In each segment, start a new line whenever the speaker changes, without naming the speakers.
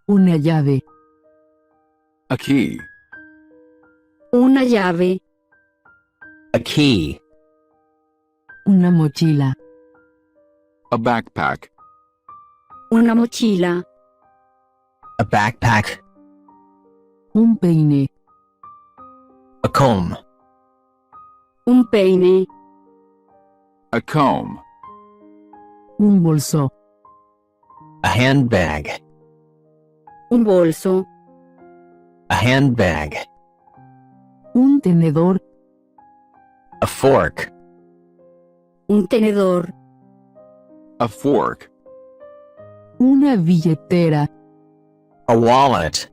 Una llave.
A key.
Una llave.
A key.
Una mochila.
A backpack.
Una mochila.
A backpack.
Un peine.
A comb.
Un peine.
A comb.
Un bolso.
A handbag.
Un bolso.
A handbag.
Un tenedor.
A fork.
Un tenedor.
A fork.
Una billetera.
A wallet.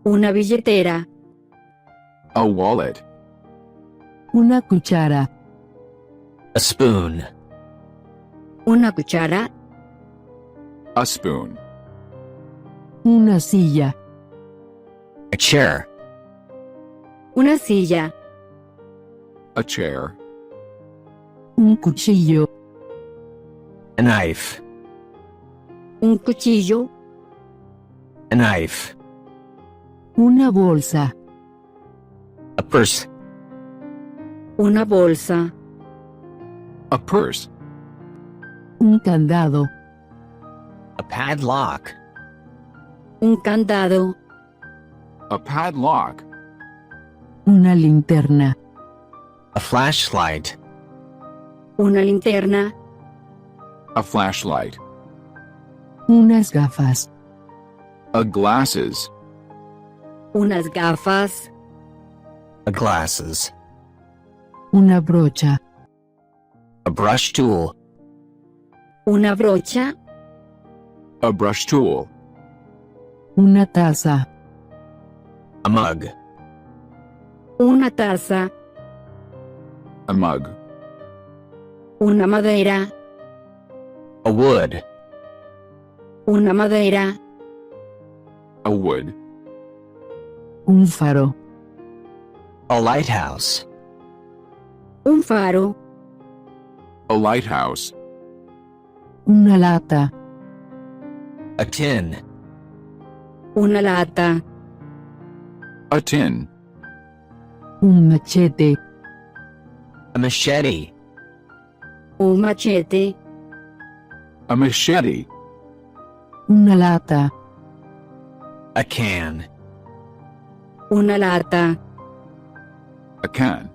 Una billetera.
A wallet.
Una cuchara.
A spoon.
Una cuchara.
A spoon.
Una silla.
A chair.
Una silla.
A chair.
Un cuchillo.
A knife.
Un cuchillo.
A knife.
Una bolsa.
A purse.
Una bolsa.
A purse.
Un candado.
A padlock.
Un candado.
A padlock.
Una linterna.
A flashlight.
Una linterna.
A flashlight.
Unas gafas.
A glasses.
Unas gafas.
A glasses.
Una brocha.
A brush tool.
Una brocha.
A brush tool.
Una taza.
A mug.
Una taza.
A mug.
Una madera.
A wood.
Una madera.
A wood.
Un faro.
A lighthouse.
Un faro.
A lighthouse.
Una lata.
A tin.
Una lata.
A tin.
Un machete.
A machete.
Un machete.
A machete.
Una lata.
A can.
Una lata.
A can.